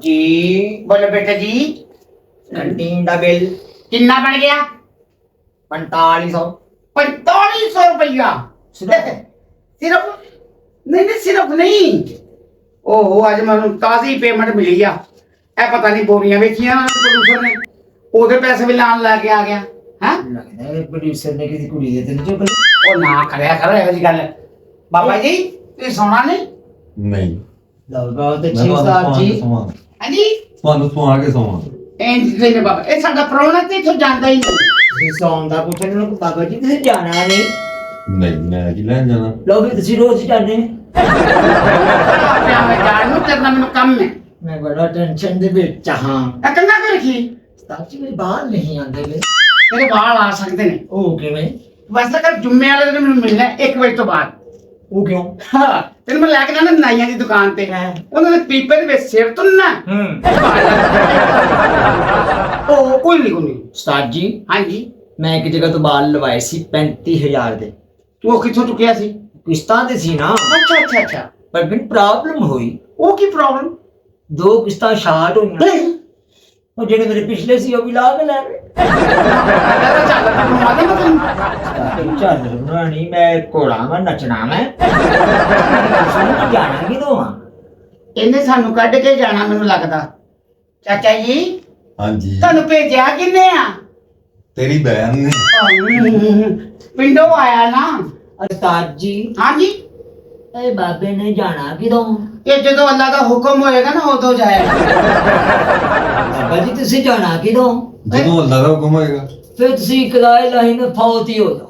जी बोलो बेटा जी। कैंटीन का बिल कितना बन गया? 4500। 4500 रुपया सिर्फ? नहीं नहीं सिर्फ नहीं। ओहो आज मैं ताजी पेमेंट मिली आ। ए पता नहीं बोरियां बेचियां प्रोड्यूसर ने ओदे पैसे भी लान लैके आ गया हैं। लगदा है प्रोड्यूसर ने किसी कुड़ी दे दित्ते चुप। ओ ना करया करो ऐसी गल। बाबा जी तुसीं सोना नहीं? नहीं लो बहुत अच्छी उस्ताद जी। हां जी ਤੁਹਾਨੂੰ ਸਵਾ ਕੇ ਸੋਵਾਂ इंज से बाबा ए साडा प्राहुणा ते इथों जांदा ही नहीं। ਤੁਸੀਂ ਸੌਣ ਦਾ ਪੁੱਛਣ ਨੂੰ ਬਾਬਾ ਜੀ ਤੁਸੀਂ ਜਾਣਾ ਨਹੀਂ। ਨਹੀਂ ਮੈਂ ਕੀ ਲੈਣ ਜਾਣਾ ਲੋ ਵੀ ਤੁਸੀਂ ਰੋਜ਼ ਜਾਂਦੇ। मैं जान नु तेरे नाल मेनू काम है। मैं बड़ा टेंशन दे विच हां। ए कंगा कर रखी उस्ताद जी मेरे बाल नहीं आंदे वे। तेरे बाल आ सकते ने ओ किवें? वैसे कर जुम्मे वाले दिन मैनू मिलना 1 बजे तो बाद। ओ क्यों? हाँ तेरे मैं लैके जाना नाइयां दी दुकान ते उन्होंने पीपे दे विच सिर तुन्ना ओ कोई नहीं। उस्ताद जी हाँ जी मैं एक जगह तो बाल लवाए सी 35000 दे। तू किथों चुकिया सी? किस्तां ते सी ना। अच्छा अच्छा अच्छा पर फिर प्रॉब्लम हुई। ओ की प्रॉब्लम? 2 किस्तां शार्ट होईयां और जेडे मेरे पिछले सी ओ भी ला के ले गए। चल बनानी मैं घोड़ा मैं नचना मैं जाना कि दो इन्हें सानू कढ के जाना मैनू लगदा। चाचा जी ਹਾਂਜੀ तानू भेजिया किन्ने आ? ਤੇਰੀ ਬਹਿਨ ਨੇ पिंडों आया ना। उस्ताद जी हाँ जी ए बाबे ने जाना कि दो ये जो अल्लाह का हुक्म होएगा ना उदो जाएगा। बाबा जी तुसी जाना कि दो ਜਦੋਂ ਅੱਲਾ ਦਾ ਹੁਕਮ ਹੋਏਗਾ फिर तुसी कलाई लाही में फौत ही हो जाओ।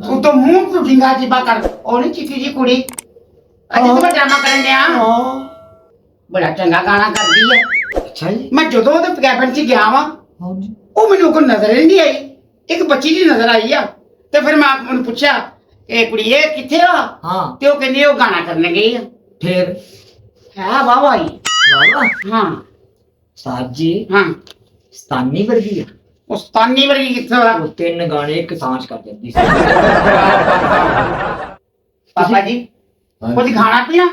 तू तो मुंह तो ढिंगा चिपा कर ओ नहीं चिकी जी कुड़ी अजे तो मैं ड्रामा करन दिया बड़ा चंगा गाना कर दी है। अच्छा जी मैं जो तो कैबिन च गया वा ਉਹ ਮੈਨੂੰ ਕੋਈ ਨਜ਼ਰ ਹੀ ਨਹੀਂ ਆਈ। ਇੱਕ ਬੱਚੀ ਦੀ ਨਜ਼ਰ ਆਈ ਆ ਤੇ ਫਿਰ ਮੈਂ ਉਹਨੂੰ ਪੁੱਛਿਆ ਇਹ ਕੁੜੀਏ ਕਿੱਥੇ ਆ? हाँ ਤੇ ਉਹ ਕਹਿੰਦੀ ਉਹ ਗਾਣਾ ਕਰਨ ਗਈ ਆ। फिर ਹੈ ਵਾਹ ਵਾਹੀ। बाबा ਹਾਂ उस्ताद जी ਹਾਂ स्तानी वर्गी है ਉਸਤਾਨੀ ਵਰਗੀ ਕਿੱਥੇ ਆ? वो 3 गाने एक सांस कर देती ਪਾਪਾ ਜੀ ਕੁਝ ਖਾਣਾ ਪੀਣਾ?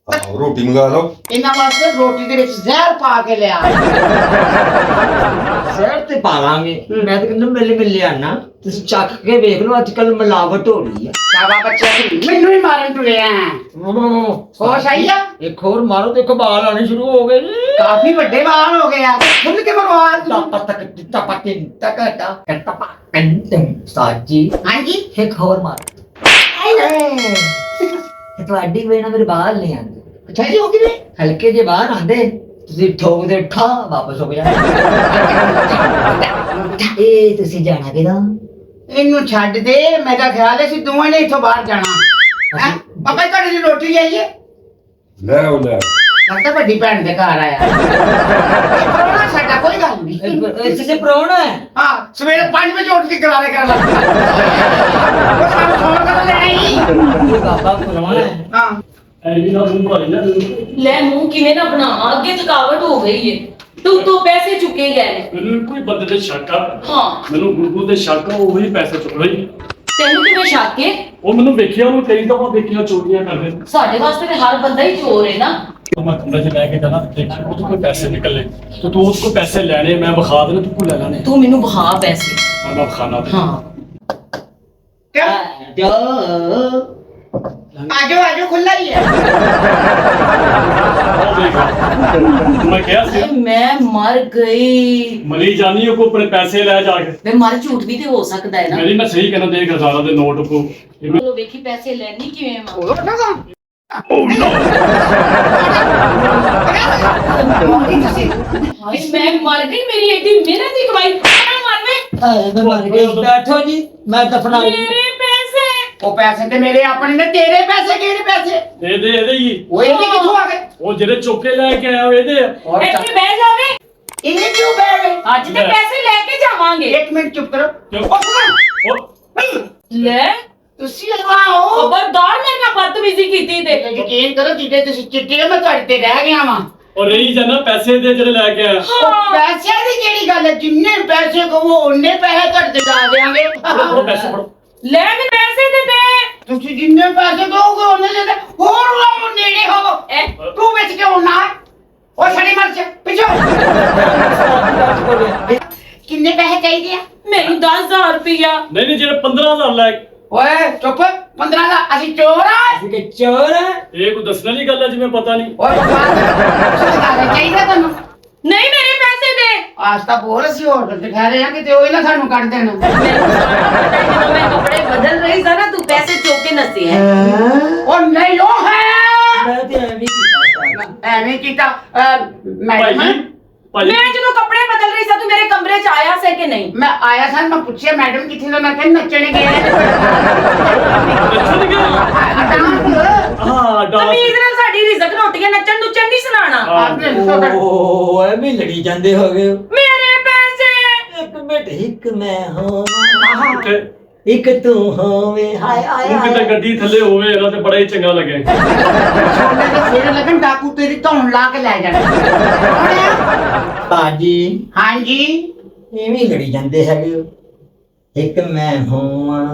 ਆਹੋ ਰੋਟੀ ਮੰਗਾ ਲਓ ਇਹਨਾਂ ਵਾਸਤੇ ਰੋਟੀ ਦੇ ਵਿੱਚ ਜ਼ਹਿਰ ਪਾ ਕੇ ਲਿਆ। ਜ਼ਹਿਰ ਤੇ ਪਾਵਾਂਗੇ। ਮੈਂ ਤਾਂ ਕਹਿੰਦਾ ਮਿਲ ਲਿਆਣਾ ਤੁਸੀਂ ਚੱਕ ਕੇ ਵੇਖ ਲਓ ਅੱਜ ਕੱਲ ਮਿਲਾਵਟ ਹੋ ਰਹੀ ਹੈ। ਸ਼ਾਬਾ ਬੱਚਾ ਮੈਨੂੰ ਹੀ ਮਾਰਨ ਤੁਰਿਆ ਹੋਸ਼ ਆਈ ਆ? ਇੱਕ ਹੋਰ ਮਾਰੋ ਦੇਖੋ ਬਾਲ ਆਣੇ ਸ਼ੁਰੂ ਹੋ ਗਏ ਜੀ। ਕਾਫੀ ਵੱਡੇ ਵਾਲ ਹੋ ਗਏ ਆ। ਖੁੱਲ ਕੇ ਮਰਵਾ ਉਸਤਾਦ ਜੀ ਹਾਂਜੀ ਇੱਕ ਹੋਰ ਮਾਰੋ। ਤੁਹਾਡੀ ਵੇ ਨਾ ਮੇਰੇ ਬਾਲ ਨਹੀਂ ਆਉਂਦੇ। ਅੱਛਾ ਜੀ ਹੋ ਗਈ ਨੇ ਹਲਕੇ ਜੇ ਬਾਹਰ ਆਂਦੇ ਤੁਸੀਂ ਠੋਕ ਦੇ ਠਾ ਵਾਪਸ ਹੋ ਜਾਂਦੇ। ਇਹ ਤੁਸੀਂ ਜਾਣਾ ਕਿਦਾਂ? ਇਹਨੂੰ ਛੱਡ ਦੇ। ਮੇਰਾ ਖਿਆਲ ਹੈ ਸੀ ਦੋਵਾਂ ਨੇ ਇੱਥੋਂ ਬਾਹਰ ਜਾਣਾ। ਹੈਂ? ਪਾਪਾ ਜੀ ਤੁਹਾਡੇ ਲਈ ਰੋਟੀ ਆਈਏ। ਲੈ ਉਹ ਲੈ ਲੱਗਦਾ ਵੱਡੀ ਭੈਣ ਦੇ ਘਰ ਆਇਆ। ਪ੍ਰਾਹੁਣਾ ਸਾਡਾ ਕੋਈ ਗੱਲ ਨਹੀਂ। ਇੱਥੇ ਸੇ ਪ੍ਰਾਹੁਣਾ ਹੈ। ਹਾਂ ਸਵੇਰੇ 5 ਵਜੇ ਉੱਠ ਕੇ ਗਰਾਰੇ ਕਰ ਲੱਗਦਾ। ਉਹ ਸਾਨੂੰ ਫੋਨ ਕਰ ਲੈਣੀ। ਇਹ ਬਾਬਾ ਪ੍ਰਾਹੁਣਾ ਹੈ। ਹਾਂ ਲੈ ਮੂੰਹ ਕਿਵੇਂ ਨਾ ਬਣਾ ਅੱਗੇ ਥਕਾਵਟ ਹੋ ਗਈ ਏ। ਤੂੰ ਪੈਸੇ ਚੁੱਕੇ ਗਏ ਨੇ। ਮੈਨੂੰ ਕੋਈ ਬੰਦੇ ਤੇ ਸ਼ੱਕ ਆ। ਹਾਂ ਮੈਨੂੰ ਗੁਰੂ ਤੇ ਸ਼ੱਕ ਆ ਉਹ ਹੀ ਪੈਸੇ ਚੁੱਕ ਲਈ। ਤੈਨੂੰ ਕਿਵੇਂ ਸ਼ੱਕ ਏ? ਉਹ ਮੈਨੂੰ ਵੇਖਿਆ ਉਹਨੂੰ ਕਈ ਦਫਾ ਦੇਖਿਆ ਚੋਰੀਆਂ ਕਰਦੇ। ਸਾਡੇ ਵਾਸਤੇ ਤੇ ਹਰ ਬੰਦਾ ਹੀ ਚੋਰ ਹੈ ਨਾ। ਉਹ ਮੈਂ ਕਮਰੇ 'ਚ ਲੈ ਕੇ ਜਾਣਾ ਦੇਖੀ ਉਹ ਤੋਂ ਕੋਈ ਪੈਸੇ ਨਿਕਲੇ ਤੇ ਤੂੰ ਉਸ ਕੋਲ ਪੈਸੇ ਲੈਣੇ ਮੈਂ ਵਿਖਾ ਦੇਣਾ ਤੂੰ ਲੈ ਲੈਣੇ। ਤੂੰ ਮੈਨੂੰ ਵਹਾ ਪੈਸੇ। ਮੈਂ ਵਿਖਾਣਾ ਤੇ ਹਾਂ ਕਿਆ ਆਜੋ ਆਜੋ ਖੁੱਲਾ ਹੀ ਹੈ। ਉਹ ਦੇਖ ਮੈਂ ਕਿਹਾ ਸੀ ਮੈਂ ਮਰ ਗਈ। ਮਲੀ ਜਾਨੀ ਉਹ ਕੋ ਆਪਣੇ ਪੈਸੇ ਲੈ ਜਾ ਕੇ। ਮੈਂ ਮਰ ਝੂਠ ਵੀ ਤੇ ਹੋ ਸਕਦਾ ਹੈ ਨਾ। ਮੇਰੀ ਮੈਂ ਸਹੀ ਕਹਿੰਦਾ ਦੇਖ ਹਜ਼ਾਰਾਂ ਦੇ ਨੋਟ ਕੋ ਚਲੋ ਵੇਖੀ ਪੈਸੇ ਲੈਣੀ ਕਿਵੇਂ ਵਾ। ਉਹ ਨਾ ਸਾ ਹਾਏ ਮੈਂ ਮਰ ਗਈ। ਮੇਰੀ ਐਡੀ ਮਿਹਨਤ ਦੀ ਕਮਾਈ ਮਰ ਵੇ। बैठो जी मैं दफना। ਮੇਰੇ ਪੈਸੇ। ਉਹ ਪੈਸੇ ਤੇ ਮੇਰੇ ਆਪਣੇ ਨੇ। ਤੇਰੇ ਪੈਸੇ ਕਿਹੜੇ ਪੈਸੇ? ਇਹਦੇ ਹੀ ਉਹ ਇਹਦੇ ਕਿੱਥੋਂ ਆ ਗਏ? ਉਹ ਜਿਹੜੇ ਚੁੱਕੇ ਲੈ ਕੇ ਆਇਆ ਉਹ ਇਹਦੇ ਆ। ਇੱਥੇ ਬਹਿ ਜਾਵੇ। ਇਹ ਕਿਉਂ ਬਹਿ ਗਏ? ਅੱਜ ਤੇ ਪੈਸੇ ਲੈ ਕੇ ਜਾਵਾਂਗੇ। 1 ਮਿੰਟ ਚੁੱਪ ਕਰੋ। ਚੁੱਪ। ਉਹ ਲੈ ਤੁਸੀਂ ਲਵਾਓ। ਖਬਰਦਾਰ ਮੇਰੇ ਨਾਲ ਬਦਤਮੀਜ਼ੀ ਕੀਤੀ ਤੇ। ਯਕੀਨ ਕਰੋ ਜਿੱਦੇ ਤੁਸੀਂ ਚਿੱਟੇ ਮੈਂ ਤੁਹਾਡੇ ਤੇ ਰਹਿ ਗਿਆ ਵਾਂ। ਔਰ ਰਹੀ ਜਾਨਾ ਪੈਸੇ ਦੇ ਜਿਹੜੇ ਲੈ ਕੇ ਆਇਆ। ਉਹ ਪੈਸਿਆਂ ਦੀ ਕਿਹੜੀ ਗੱਲ ਹੈ? ਜਿੰਨੇ ਪੈਸੇ ਕਹੋ ਉਹਨੇ ਪੈਸੇ ਤੁਹਾਡੇ ਤੇ ਲਾ ਦੇਵਾਂਗੇ। ਉਹ ਪੈਸੇ ਫੜੋ। ਲੈ ਮੈਨੂੰ ਪੈਸੇ ਦੇ ਦੇ। ਤੁਸੀਂ ਜਿੰਨੇ ਪੈਸੇ ਦੋਗੇ ਉਹਨੇ ਦੇ ਹੋਰ ਲਾਉ ਨੇੜੇ ਹੋਵੋ ਤੂੰ ਵਿੱਚ ਕਿਉਂ ਨਾ ਉਹ ਛੜੀ ਮਰ ਚ ਪਿੱਛੇ ਕਿੰਨੇ ਪੈਸੇ ਚਾਹੀਦੇ ਆ ਮੈਨੂੰ 10000 ਰੁਪਇਆ। ਨਹੀਂ ਜਿਹੜੇ 15000 ਲੈ ਓਏ ਚੁੱਪ 15 ਦਾ ਅਸੀਂ ਚੋਰ ਆ ਅਸੀਂ ਕਿ ਚੋਰ ਹੈ ਇਹ ਕੋਈ ਦੱਸਣ ਵਾਲੀ ਗੱਲ ਹੈ ਜਿਵੇਂ ਪਤਾ ਨਹੀਂ। ਓਏ ਬਾਬਾ ਚਾਹੀਦਾ ਤੁਹਾਨੂੰ ਨਹੀਂ ਮੇਰੇ ਪੈਸੇ ਦੇ। ਅੱਜ ਤਾਂ ਬੋਲ ਅਸੀਂ ਹੋਟਲ ਤੇ ਖਾ ਰਹੇ ਆ ਕਿਤੇ ਉਹ ਹੀ ਨਾ ਸਾਨੂੰ ਕੱਢ ਦੇਣ ਮੈਨੂੰ ਸਾਰਾ ਪਤਾ ਹੈ ਜਦੋਂ ਮੈਂ ਕੱਪੜੇ ਬਦਲ ਰਹੀ ਸਾਂ ਨਾ ਤੂੰ ਪੈਸੇ ਚੁੱਕ ਕੇ ਨਸੇ ਹੈ। ਉਹ ਨਹੀਂ ਉਹ ਹੈ ਮੈਂ ਤੇ ਐਵੇਂ ਕੀਤਾ ਐਵੇਂ ਕੀਤਾ ਭਾਈ ਮੈਡਮ ਭਾਈ ਮੈਂ ਜਦੋਂ ਕੱਪੜੇ ਬਦਲ ਰਹੀ ਸਾਂ ਤੂੰ ਮੇਰੇ ਕਮਰੇ 'ਚ ਆਇਆ ਸੀ ਕਿ ਨਹੀਂ? ਮੈਂ ਆਇਆ ਸਾਂ ਮੈਂ ਪੁੱਛਿਆ ਮੈਡਮ ਕਿੱਥੇ ਨੇ ਮੈਂ ਕਿਹਾ ਨੱਚਣ ਗਏ ਨੱਚਣ ਗਏ? ਹਾਂ ਡਾਂਸ ਤਮੀਜ਼ ਨਾਲ ਸਾਡੀ ਰਿਜ਼ਕ ਰੋਟੀਆਂ ਨੱਚਣ ਨੁੱਚਣ ਨਹੀਂ ਸੁਣਾਣਾ। ਓ ਐਵੇਂ ਲੜੀ ਜਾਂਦੇ ਹੋਗੇ ਮੇਰੇ ਪੈਸੇ। ਇੱਕ ਮਿੰਟ ਇੱਕ ਮੈਂ ਹਾਂ ਕਿੱਥੇ? ਇੱਕ ਤੂੰ ਹੋਵੇਂ ਹਾਏ ਆਏ ਤੂੰ ਕਿਤੇ ਗੱਡੀ ਥੱਲੇ ਹੋਵੇ ਇਹਨਾਂ ਤੇ ਬੜਾ ਹੀ ਚੰਗਾ ਲੱਗੇ। ਸੋਨੇ ਦੇ ਫੇਰ ਲੱਗਣ ਡਾਕੂ ਤੇਰੀ ਧੌਣ ਲਾ ਕੇ ਲੈ ਜਾਣਾ ਬਾਜੀ ਹਾਂਜੀ ਐਵੇਂ ਲੜੀ ਜਾਂਦੇ ਹੈਗੇ ਹੋ। ਇੱਕ ਮੈਂ ਹੋਵਾਂ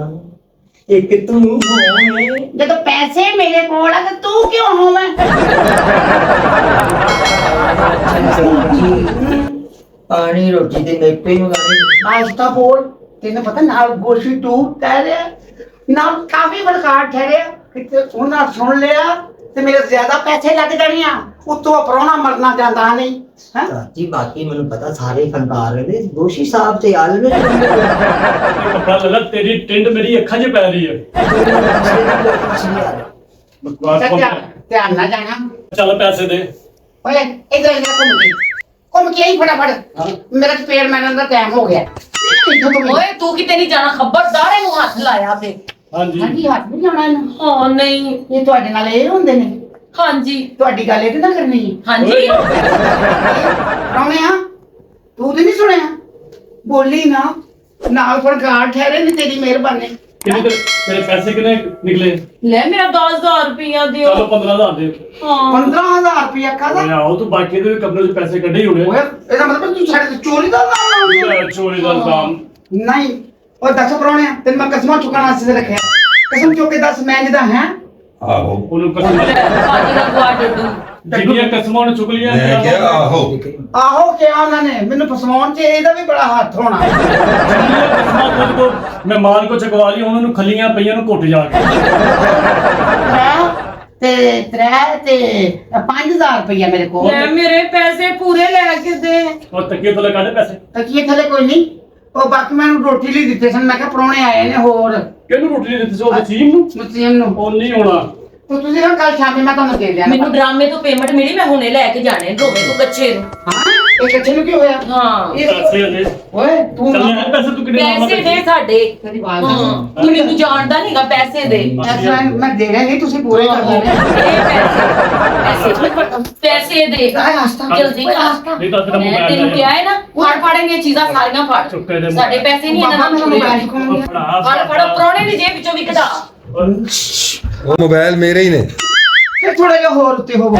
ਇੱਕ ਤੂੰ ਹੋਵੇਂ ਜਦੋਂ ਪੈਸੇ ਮੇਰੇ ਕੋਲ ਆ ਤਾਂ ਤੂੰ ਕਿਉਂ ਹੋਵੇਂ ਪਾਣੀ ਰੋਟੀ ਤੇ ਮੈਂ ਪੇ ਮੰਗਾਣੀ ਅੱਜ ਤਾਂ ਬੋਲ ਤੈਨੂੰ ਪਤਾ ਨਾਲ ਗੋਸ਼ੀ ਟੂਬ ਕਹਿ ਰਿਹਾ ਨਾਲ ਕਾਫੀ ਬਲਕਾਰ ਠਹਿਰਿਆ ਕਿਤੇ ਉਹਨਾਂ ਸੁਣ ਲਿਆ ਤੇ ਮੇਰੇ ਜ਼ਿਆਦਾ ਪੈਸੇ ਲੱਗ ਜਾਣੇ ਆ ਉਤੋਂ ਪਰੋਣਾ ਮਰਨਾ ਜਾਂਦਾ ਨਹੀਂ ਹੈ ਜੀ ਬਾਕੀ ਮੈਨੂੰ ਪਤਾ ਸਾਰੇ ਫਨਕਾਰ ਨੇ ਦੋਸ਼ੀ ਸਾਹਿਬ ਤੇ ਆਲਵੇ ਕੱਪੜਾ ਲੈ ਲੈ ਤੇਰੀ ਟਿੰਡ ਮੇਰੀ ਅੱਖਾਂ 'ਚ ਪੈ ਰਹੀ ਹੈ। ਬਕਵਾਸ ਧਿਆਨ ਨਾ ਜਾਣਾ ਚੱਲ ਪੈਸੇ ਦੇ। ਓਏ ਇਧਰ ਘੁੰਮ ਕੇ ਆਈ ਫਟਾਫਟ ਮੇਰਾ ਪੇੜ ਮੈਨਣ ਦਾ ਟਾਈਮ ਹੋ ਗਿਆ ਇੱਥੋਂ ਤੋਂ ਓਏ ਤੂੰ ਕਿਤੇ ਨਹੀਂ ਜਾਣਾ ਖਬਰਦਾਰ ਇਹਨੂੰ ਹੱਥ ਲਾਇਆ ਤੇ। ਹਾਂਜੀ ਹਾਂਜੀ ਹੱਥ ਨਹੀਂ ਜਾਣਾ ਇਹਨੂੰ ਹਾਂ ਨਹੀਂ ਇਹ ਤੁਹਾਡੇ ਨਾਲ ਇਹ ਹੁੰਦੇ ਨੇ ਹਾਂਜੀ ਤੁਹਾਡੀ ਗੱਲ ਇਹਦੇ ਨਾਲ ਕਰਨੀ ਹੈ ਹਾਂਜੀ ਰੌਣਿਆ ਤੂੰ ਤੇ ਨਹੀਂ ਸੁਣਿਆ ਬੋਲੀ ਨਾ ਨਾਲ ਫੜਗਾੜ ਠਹਿਰੇ ਨੇ ਤੇਰੀ ਮਿਹਰਬਾਨੀ ਕਿੰਨੇ ਤੇਰੇ ਪੈਸੇ ਕਿੰਨੇ ਨਿਕਲੇ? ਲੈ ਮੇਰਾ 10000 ਰੁਪਇਆ ਦਿਓ। ਚਲੋ 15000 ਦੇ। ਹਾਂ 15000 ਰੁਪਇਆ ਕਾਹਦਾ ਓਏ ਆਓ ਤੂੰ ਬਾਕੀ ਦੇ ਕਮਰੇ 'ਚ ਪੈਸੇ ਕੱਢੇ ਹੀ ਹੋਣੇ। ਓਏ ਇਹਦਾ ਮਤਲਬ ਤੂੰ ਸਾਡੇ ਤੋਂ ਚੋਰੀ ਦਾ ਨਾਮ ਲਾਉਂਦੀ ਚੋਰੀ ਦਾ ਇਲਜ਼ਾਮ। ਨਹੀਂ ਉਹ ਦੱਸ ਪਰੋਣਿਆ ਤੈਨੂੰ ਮੈਂ ਕਸਮਾਂ ਚੁਕਾਣਾ ਸੀ ਰੱਖਿਆ ਕਸਮ ਚੁੱਕ ਕੇ ਦੱਸ ਮੈਂ ਜਿਹਦਾ ਹੈ ਆਹੋ ਉਹਨੂੰ ਕਸਮ ਭਾਜੀ ਦਾ ਗੁਆ ਡੱਡੂ। ਜਿਹੜੀਆਂ ਕਸਮਾਂ ਉਹਨੇ ਚੁੱਕ ਲੀਆਂ ਮੈਂ ਕਿਹਾ ਆਹੋ ਆਹੋ ਕਿਹਾ ਉਹਨਾਂ ਨੇ ਮੈਨੂੰ ਫਸਵਾਉਣ 'ਚ ਇਹਦਾ ਵੀ ਬੜਾ ਹੱਥ ਹੋਣਾ ਜਿਹੜੀਆਂ ਕਸਮਾਂ ਖੁਦ ਕੋ ਮਹਿਮਾਨ ਕੋ ਚਕਵਾ ਲਈ ਉਹਨਾਂ ਨੂੰ ਖੱਲੀਆਂ ਪਈਆਂ ਨੂੰ ਘੁੱਟ ਜਾ ਕੇ। ਤੇ 5000 ਰੁਪਇਆ ਮੇਰੇ ਕੋਲ ਲੈ ਮੇਰੇ ਪੈਸੇ ਪੂਰੇ ਲੈ ਕੇ ਦੇ। ਉਹ ਤੱਕੇ ਤੋਂ ਕੱਢ ਪੈਸੇ। ਤਕੀਏ ਥੱਲੇ ਕੋਈ ਨਹੀਂ ਉਹ ਬਾਕੀ ਮੈਨੂੰ ਰੋਟੀ ਲਈ ਦਿੱਤੇ ਸਨ ਮੈਂ ਕਿਹਾ ਪ੍ਰਾਹੁਣੇ ਆਏ ਨੇ ਹੋਰ ਕਿਹਨੂੰ ਰੋਟੀ ਨਹੀਂ ਦਿੱਤੀ ਸੀ ਉਹ ਵਸੀਮ ਨੂੰ? ਮੁਸਲਿਮ ਨੂੰ ਉਹ ਨਹੀਂ ਹੋਣਾ। ਤੇ ਤੁਸੀਂ ਨਾ ਕੱਲ ਸ਼ਾਮੇ ਮੈਂ ਤੁਹਾਨੂੰ ਦੇ ਦਿਆਂ ਮੈਨੂੰ ਡਰਾਮੇ ਤੋਂ ਪੇਮੈਂਟ ਮਿਲੀ ਮੈਂ ਹੁਣੇ ਲੈ ਕੇ ਜਾਣੇ ਰੋਵੇ ਤੋਂ ਕੱਚੇ ਨੂੰ। ਹਾਂ ਇਹ ਕੱਚੇ ਨੂੰ ਕੀ ਹੋਇਆ ਹਾਂ ਪੈਸੇ ਦੇ। ਓਏ ਤੂੰ ਚੱਲ ਲੈ ਪੈਸੇ ਤੂੰ ਕਿੰਨੇ ਮਾਮਾ ਪੈਸੇ ਦੇ ਸਾਡੇ। ਤੇਰੀ ਆਵਾਜ਼ ਹਾਂ ਤੂੰ ਮੈਨੂੰ ਜਾਣਦਾ ਨਹੀਂਗਾ ਪੈਸੇ ਦੇ। ਐਸਾ ਮੈਂ ਦੇ ਰਿਹਾ ਨਹੀਂ ਤੁਸੀਂ ਪੂਰੇ ਕਰ ਲੈਣੇ ਪੈਸੇ ਦੇ ਜਲਦੀ ਕਰ। ਨਹੀਂ ਤਾਂ ਤੇਰਾ ਮੈਂ ਮੋਬਾਈਲ ਤੈਨੂੰ ਕਿਹਾ ਹੈ ਨਾ ਫੜੇਂਗੇ ਚੀਜ਼ਾਂ ਸਾਰੀਆਂ ਫੜ ਚੁੱਕੇ ਦੇ ਸਾਡੇ ਪੈਸੇ ਨਹੀਂ ਇਹਨਾਂ ਨਾਲ ਚੁੱਕੇ ਫੜ ਪਰੋਣੇ ਦੀ ਜੇਬ ਵਿੱਚੋਂ ਵੀ ਕਢਾ। ਉਹ ਮੋਬਾਈਲ ਮੇਰੇ ਹੀ ਨੇ। ਫਿਰ ਥੋੜਾ ਜਿਹਾ ਹੋਰ ਉੱਤੇ ਹੋਵੋ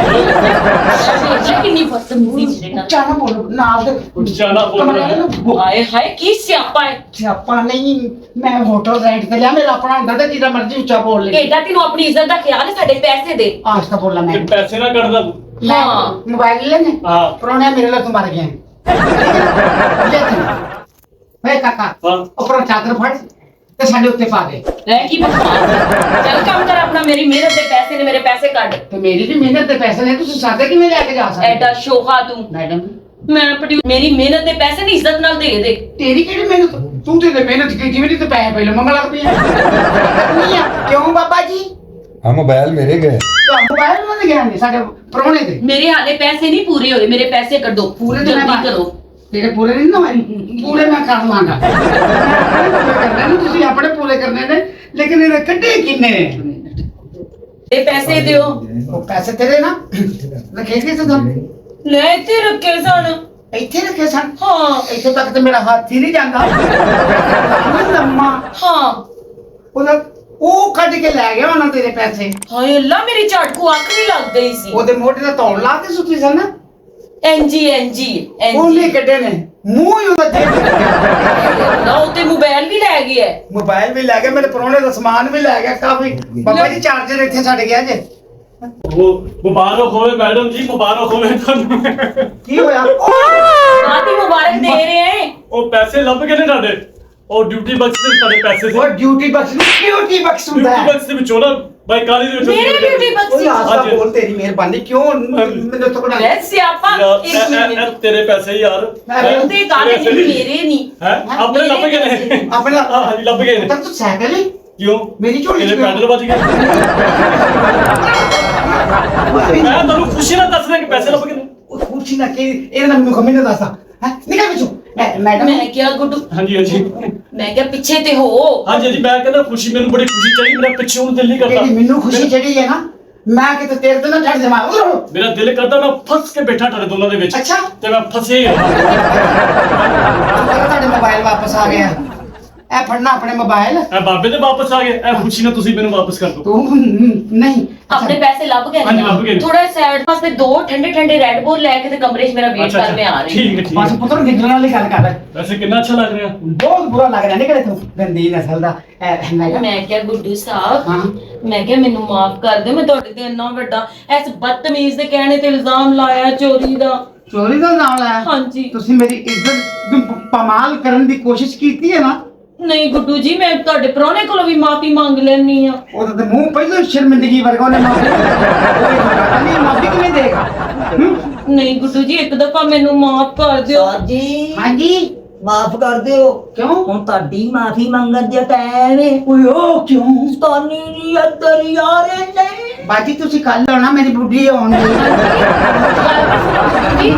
ਕਿੰਨੀ ਬਦਤਮੀਜ਼ੀ ਮੇਰੇ ਨਾਲ। ਚਾਹ ਬੋਲੋ ਨਾਲ ਦੇ ਉੱਚਾ ਬੋਲ। ਹਾਏ ਹਾਏ ਕੀ ਸਿਆਪਾ ਹੈ। ਸਿਆਪਾ ਨਹੀਂ ਮੈਂ ਹੋਟਲ ਰੈਂਟ ਤੇ ਲਿਆ ਮੇਰਾ ਆਪਣਾ ਹੁੰਦਾ ਤੇ ਜਿਹੜਾ ਮਰਜ਼ੀ ਉੱਚਾ ਬੋਲ ਲੈ ਏਡਾ ਤੈਨੂੰ ਆਪਣੀ ਇੱਜ਼ਤ ਦਾ ਖਿਆਲ ਹੈ ਸਾਡੇ ਪੈਸੇ ਦੇ। ਆਸਤਾ ਬੋਲਾ ਮੈਂ ਤੇ ਪੈਸੇ ਨਾ ਕੱਢਦਾ। ਮੈਂ ਹਾਂ। ਮੋਬਾਈਲ ਲੈਣੇ ਹਾਂ। ਪਰੋਣੇ ਮੇਰੇ ਲਈ ਮਰ ਗਏ ਵੇ ਕਾਕਾ ਹਾਂ। ਉੱਪਰੋਂ ਚਾਦਰ ਫੜ ਤੇ ਸਾਡੇ ਉੱਤੇ ਪਾ ਦੇ ਰਹਿ ਕੀ ਬਕਵਾਸ ਹੈ। ਚੱਲ ਕੰਮ ਕਰ ਆਪਣਾ ਮੇਰੀ ਮਿਹਨਤ ਦੇ ਪੈਸੇ ਨੇ ਮੇਰੇ ਪੈਸੇ ਕੱਢ। ਤੇ ਮੇਰੀ ਵੀ ਮਿਹਨਤ ਦੇ ਪੈਸੇ ਨੇ ਤੁਸੀਂ ਸਾਦੇ ਕਿਵੇਂ ਲੈ ਕੇ ਜਾ ਸਕਦੇ ਐਡਾ ਸ਼ੋਹਾ ਤੂੰ। ਮੈਡਮ ਮੈਂ ਮੇਰੀ ਮਿਹਨਤ ਦੇ ਪੈਸੇ ਨਹੀਂ ਇੱਜ਼ਤ ਨਾਲ ਦੇ ਦੇ। ਤੇਰੀ ਕਿਹੜੀ ਮਿਹਨਤ ਤੂੰ ਤੇ ਮਿਹਨਤ ਕੀਤੀ ਵੀ ਨਹੀਂ ਤੇ ਪੈਸੇ ਪਹਿਲਾਂ ਮੰਗ ਲੱਗਦੀ ਆ ਕਿਉਂ ਬਾਬਾ ਜੀ ਆ ਮੋਬਾਈਲ ਮੇਰੇ ਗਏ। ਮੋਬਾਈਲ ਉਹਨਾਂ ਦੇ ਗਿਆ ਨੇ ਸਾਡੇ ਪਰੋਣੇ ਦੇ ਮੇਰੇ ਹਾਲੇ ਪੈਸੇ ਨਹੀਂ ਪੂਰੇ ਹੋਏ ਮੇਰੇ ਪੈਸੇ ਕੱਢੋ ਪੂਰੇ ਤੇ ਮੈਂ ਜਲਦੀ ਕਰੋ। ਤੇਰੇ ਪੂਰੇ ਨਹੀਂ ਨਾ ਪੂਰੇ ਮੈਂ ਕਰ ਲਾਂਗਾ ਕਰਨੇ ਨੇ ਤੁਸੀਂ ਆਪਣੇ ਪੂਰੇ ਕਰਨੇ ਨੇ ਲੇਕਿਨ ਇਹਨੇ ਕੱਢੇ ਕਿੰਨੇ ਨੇ ਇਹ ਪੈਸੇ ਦਿਓ। ਉਹ ਪੈਸੇ ਤੇਰੇ ਨਾ ਰੱਖੇ ਕਿਸ ਤੋਂ ਲੈ ਇੱਥੇ ਰੱਖੇ ਸਨ। ਇੱਥੇ ਰੱਖੇ ਸਨ ਹਾਂ ਇੱਥੇ ਤੱਕ ਤੇ ਮੇਰਾ ਹੱਥ ਹੀ ਨਹੀਂ ਜਾਂਦਾ ਲੰਮਾ ਹਾਂ ਉਹਦਾ ਉਹ ਕੱਢ ਕੇ ਲੈ ਗਿਆ ਉਹਨਾਂ ਤੇਰੇ ਪੈਸੇ ਹਾਏ ਅੱਲਾ ਮੇਰੀ ਝਟਕੂ ਅੱਖ ਵੀ ਲੱਗ ਗਈ ਸੀ। ਉਹਦੇ ਮੋਢੇ ਤੇ ਧੌਣ ਲਾ ਕੇ ਸੁੱਤੀ ਸਨ ਐਨਜੀ ਉਹਨੇ ਕੱਢੇ ਨੇ ਮੂੰਹ ਹੀ ਉਹਦਾ ਜੇਬ ਨਾ ਉੱਤੇ ਮੋਬਾਈਲ ਵੀ ਲੈ ਲੈ ਗਏ ਹੈ ਮੋਬਾਈਲ ਵੀ ਲੈ ਗਿਆ, ਮੇਰੇ ਪ੍ਰਾਹੁਣੇ ਦਾ ਸਮਾਨ ਵੀ ਲੈ ਗਿਆ ਕਾਫੀ। ਬਾਬਾ ਜੀ ਚਾਰਜਰ ਇੱਥੇ ਛੱਡ ਗਿਆ ਜੇ। ਉਹ ਮੁਬਾਰਕ ਹੋਵੇ ਮੈਡਮ ਜੀ, ਮੁਬਾਰਕ ਹੋਵੇ ਤੁਹਾਨੂੰ। ਕੀ ਹੋਇਆ? ਆਤੀ ਮੁਬਾਰਕ ਦੇ ਰਹੇ ਹੈ। ਉਹ ਪੈਸੇ ਲੱਭ ਗਏ ਨੇ ਤੁਹਾਡੇ, ਉਹ ਡਿਊਟੀ ਬਕਸ ਦੇ ਤੁਹਾਡੇ ਪੈਸੇ ਸੀ। ਉਹ ਡਿਊਟੀ ਬਕਸ ਹੁੰਦਾ ਡਿਊਟੀ ਹੈ। ਬਕਸ ਦੇ ਵਿੱਚੋਂ ਨਾ ਬਾਈ ਕਾਲੀ ਦੇ ਵਿੱਚੋਂ ਮੇਰੇ ਡਿਊਟੀ ਬਕਸ ਉਹ ਆਸਾ ਹਾਂਜੀ। ਬੋਲ, ਤੇਰੀ ਮਿਹਰਬਾਨੀ, ਕਿਉਂ ਮੈਨੂੰ ਤੋਂ ਬਣਾ? ਲੈ ਸਿਆਪਾ ਯਾਰ, ਇੱਕ ਮਿੰਟ ਇਹ ਤੇਰੇ ਪੈਸੇ ਯਾਰ। ਉਹਦੇ ਕਾਲੇ ਨਹੀਂ, ਮੇਰੇ ਨਹੀਂ। ਹੈ ਆਪਣੇ ਲੱਭ ਗਏ ਨੇ। ਆਪਣਾ ਹਾਂਜੀ ਲੱਭ ਗਏ ਨੇ। ਤਾਂ ਤੂੰ ਸਾਈਕਲ ਹੀ ਕਿਉਂ? ਮੇਰੀ ਝੋਲੀ ਤੇਰੇ ਚ ਪੈਡਲ ਵੱਜ ਗਏ। ਮੈਂ ਤੁਹਾਨੂੰ ਖੁਸ਼ੀ ਨਾਲ ਦੱਸ ਰਿਹਾ ਕਿ ਪੈਸੇ ਲੱਭ ਗਏ ਨੇ। ਉਹ ਖੁਸ਼ੀ ਨਾ ਕਿ ਇਹਦਾ ਨਾਮ ਮੈਨੂੰ ਖਮੀ ਨਾ ਦੱਸਦਾ ਹੈ। ਨਿਕਲ ਵਿੱਚੋਂ ਮੈਡਮ। ਮੈਂ ਕਿਹਾ ਗੁੱਡੂ, ਹਾਂਜੀ ਹਾਂਜੀ ਮੈਂ ਕਿਹਾ ਪਿੱਛੇ ਤੇ ਹੋ। ਹਾਂਜੀ ਹਾਂਜੀ ਮੈਂ ਕਹਿੰਦਾ ਖੁਸ਼ੀ, ਮੈਨੂੰ ਬੜੀ ਖੁਸ਼ੀ ਚਾਹੀ, ਮੇਰਾ ਪਿੱਛੇ ਨੂੰ ਦਿਲ ਨਹੀਂ ਕਰਦਾ। ਜਿਹੜੀ ਮੈਨੂੰ ਖੁਸ਼ੀ ਚੜੀ ਹੈ ਨਾ, ਮੈਂ ਕਿਤੇ ਤੇਰੇ ਤੇ ਨਾ ਚੜ ਜਾਵਾਂ। ਮੇਰਾ ਦਿਲ ਕਰਦਾ ਮੈਂ ਫਸ ਕੇ ਬੈਠਾ ਤੁਹਾਡੇ ਦੋਨਾਂ ਦੇ ਵਿੱਚ। ਅੱਛਾ। ਤੇ ਮੈਂ ਫਸੇ ਹਾਂ। ਤੁਹਾਡੇ ਮੋਬਾਈਲ ਵਾਪਸ ਆ ਗਿਆ। ਇਹ ਫੜਨਾ ਆਪਣੇ ਮੋਬਾਈਲ। ਇਹ ਬਾਬੇ ਦੇ ਵਾਪਸ ਆ ਗਏ। ਇਹ ਖੁਸ਼ੀ ਨਾਲ ਤੁਸੀਂ ਮੈਨੂੰ ਵਾਪਸ ਕਰ ਦਿਓ। ਤੂੰ ਨਹੀਂ ਆਪਣੇ ਪੈਸੇ ਲੱਭ ਗਏ ਹਾਂਜੀ, ਲੱਭ ਗਏ ਨੇ। ਥੋੜਾ ਸਾਈਡ ਪਾਸੇ 2 ਠੰਡੇ ਠੰਡੇ ਰੈਡ ਬੁੱਲ ਲੈ ਕੇ ਤੇ ਕਮਰੇ 'ਚ ਮੇਰਾ ਵੇਟ ਕਰ ਮੈਂ ਆ ਰਹੀ ਠੀਕ ਹੈ ਠੀਕ ਬਸ ਹੈ। ਪੁੱਤਰ ਗਿੱਜਣ ਵਾਲੀ ਗੱਲ ਕਰ। ਵੈਸੇ ਕਿੰਨਾ ਅੱਛਾ ਲੱਗ ਰਿਹਾ। ਬਹੁਤ ਬੁਰਾ ਲੱਗ ਰਿਹਾ। ਨਿਕਲੇ ਤੂੰ ਗੰਦੀ ਨਸਲ ਦਾ। ਮੈਂ ਕਿਹਾ ਗੁੱਡੂ ਸਾਹਿਬ, ਹਾਂ। ਮੈਂ ਕਿਹਾ ਮੈਨੂੰ ਮਾਫ ਕਰ ਦਿਓ, ਮੈਂ ਤੁਹਾਡੇ ਤੇ ਇੰਨਾ ਵੱਡਾ ਇਸ ਬਦਤਮੀਜ਼ ਦੇ ਕਹਿਣੇ ਤੇ ਇਲਜ਼ਾਮ ਲਾਇਆ ਚੋਰੀ ਦਾ। ਚੋਰੀ ਦਾ ਨਾਮ ਲਾਇਆ? ਹਾਂਜੀ। ਤੁਸੀਂ ਮੇਰੀ ਇੱਜ਼ਤ ਨੂੰ ਪਮਾਲ ਕਰਨ ਦੀ ਕੋਸ਼ਿਸ਼ ਕੀਤੀ ਹੈ ਨਾ? ਨਹੀਂ ਗੁੱਡੂ ਜੀ, ਮੈਂ ਤੁਹਾਡੇ ਪ੍ਰਾਹੁਣੇ ਕੋਲੋਂ ਵੀ ਮਾਫੀ ਮੰਗ ਲੈਣੀ ਆ। ਉਹਦਾ ਤੇ ਮੂੰਹ ਪਹਿਲਾਂ ਸ਼ਰਮਿੰਦਗੀ ਵਰਗਾ ਉਹਨੇ ਮਾਫੀ ਕਿਵੇਂ ਦੇਗਾ? ਨਹੀਂ ਗੁੱਡੂ ਜੀ, ਇੱਕ ਦਫਾ ਮੈਨੂੰ ਮਾਫ ਕਰ ਦਿਓ। ਜੀ ਹਾਂਜੀ। ਮਾਫ ਕਰ ਦਿਓ। ਕਿਉਂ? ਹੁਣ ਤੁਹਾਡੀ ਮਾਫੀ ਮੰਗਣ ਦਾ ਟਾਈਮ ਹੈ। ਓਏ ਉਹ ਕਿਉਂ? ਸਤਾਨੀ ਜੀ ਅੰਦਰ ਹੀ ਆ ਰਹੇ ਨੇ। ਬਾਜੀ ਤੁਸੀਂ ਕੱਲ ਆਉਣਾ, ਮੇਰੀ ਬੁੱਢੀ ਆਉਣ ਦੀ। ਜੀ